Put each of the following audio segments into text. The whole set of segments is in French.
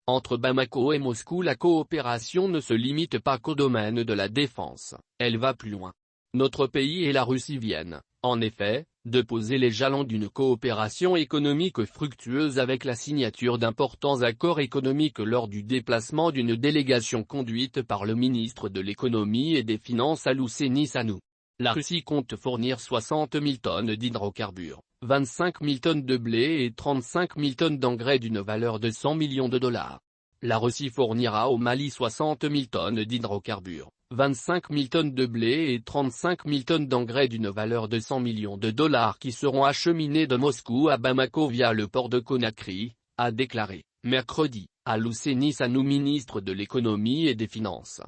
Entre Bamako et Moscou, la coopération ne se limite pas qu'au domaine de la défense, elle va plus loin. Notre pays et la Russie viennent, en effet, de poser les jalons d'une coopération économique fructueuse avec la signature d'importants accords économiques lors du déplacement d'une délégation conduite par le ministre de l'économie et des finances Alouseni Sanou. La Russie compte fournir 60 000 tonnes d'hydrocarbures, 25 000 tonnes de blé et 35 000 tonnes d'engrais d'une valeur de 100 millions de dollars. La Russie fournira au Mali 60 000 tonnes d'hydrocarbures, 25 000 tonnes de blé et 35 000 tonnes d'engrais d'une valeur de 100 millions de dollars qui seront acheminées de Moscou à Bamako via le port de Conakry, a déclaré, mercredi, Alouseni Sanou, ministre de l'économie et des finances.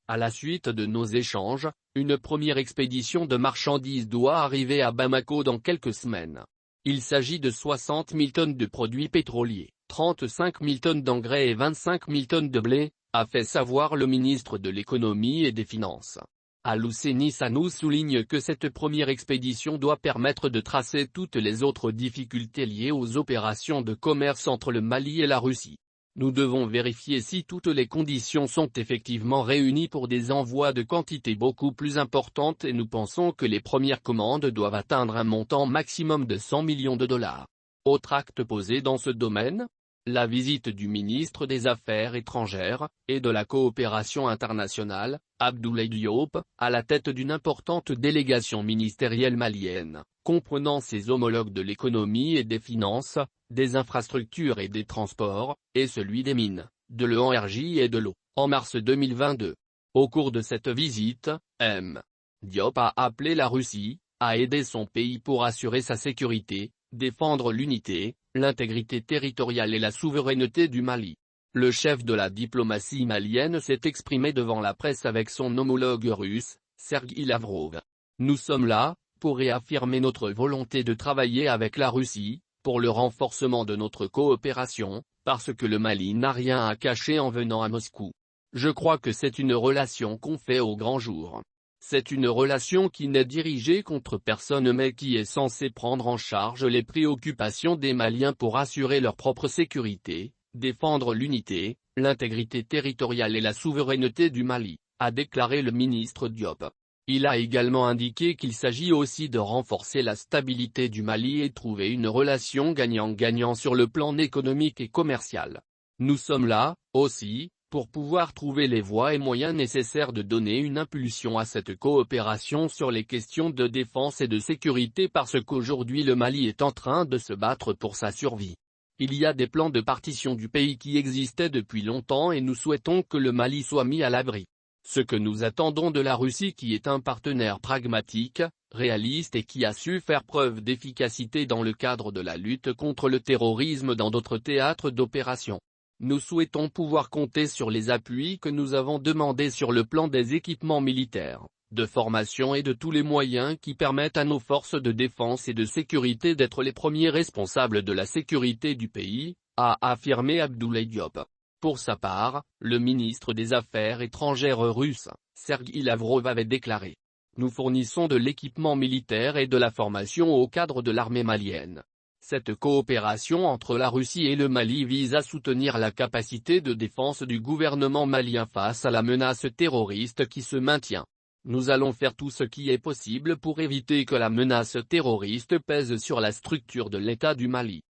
À la suite de nos échanges, une première expédition de marchandises doit arriver à Bamako dans quelques semaines. Il s'agit de 60 000 tonnes de produits pétroliers, 35 000 tonnes d'engrais et 25 000 tonnes de blé, a fait savoir le ministre de l'économie et des finances. Alouseni Sanou souligne que cette première expédition doit permettre de tracer toutes les autres difficultés liées aux opérations de commerce entre le Mali et la Russie. Nous devons vérifier si toutes les conditions sont effectivement réunies pour des envois de quantités beaucoup plus importantes et nous pensons que les premières commandes doivent atteindre un montant maximum de 100 millions de dollars. Autre acte posé dans ce domaine ? La visite du ministre des Affaires étrangères, et de la coopération internationale, Abdoulaye Diop, à la tête d'une importante délégation ministérielle malienne, comprenant ses homologues de l'économie et des finances, des infrastructures et des transports, et celui des mines, de l'énergie et de l'eau, en mars 2022. Au cours de cette visite, M. Diop a appelé la Russie à aider son pays pour assurer sa sécurité, défendre l'unité, l'intégrité territoriale et la souveraineté du Mali. Le chef de la diplomatie malienne s'est exprimé devant la presse avec son homologue russe, Sergueï Lavrov. Nous sommes là, pour réaffirmer notre volonté de travailler avec la Russie, pour le renforcement de notre coopération, parce que le Mali n'a rien à cacher en venant à Moscou. Je crois que c'est une relation qu'on fait au grand jour. C'est une relation qui n'est dirigée contre personne mais qui est censée prendre en charge les préoccupations des Maliens pour assurer leur propre sécurité, défendre l'unité, l'intégrité territoriale et la souveraineté du Mali, a déclaré le ministre Diop. Il a également indiqué qu'il s'agit aussi de renforcer la stabilité du Mali et trouver une relation gagnant-gagnant sur le plan économique et commercial. Nous sommes là, aussi, pour pouvoir trouver les voies et moyens nécessaires de donner une impulsion à cette coopération sur les questions de défense et de sécurité parce qu'aujourd'hui le Mali est en train de se battre pour sa survie. Il y a des plans de partition du pays qui existaient depuis longtemps et nous souhaitons que le Mali soit mis à l'abri. Ce que nous attendons de la Russie qui est un partenaire pragmatique, réaliste et qui a su faire preuve d'efficacité dans le cadre de la lutte contre le terrorisme dans d'autres théâtres d'opération. Nous souhaitons pouvoir compter sur les appuis que nous avons demandés sur le plan des équipements militaires, de formation et de tous les moyens qui permettent à nos forces de défense et de sécurité d'être les premiers responsables de la sécurité du pays, a affirmé Abdoulaye Diop. Pour sa part, le ministre des Affaires étrangères russe, Sergueï Lavrov avait déclaré : « Nous fournissons de l'équipement militaire et de la formation au cadre de l'armée malienne. Cette coopération entre la Russie et le Mali vise à soutenir la capacité de défense du gouvernement malien face à la menace terroriste qui se maintient. Nous allons faire tout ce qui est possible pour éviter que la menace terroriste pèse sur la structure de l'État du Mali. »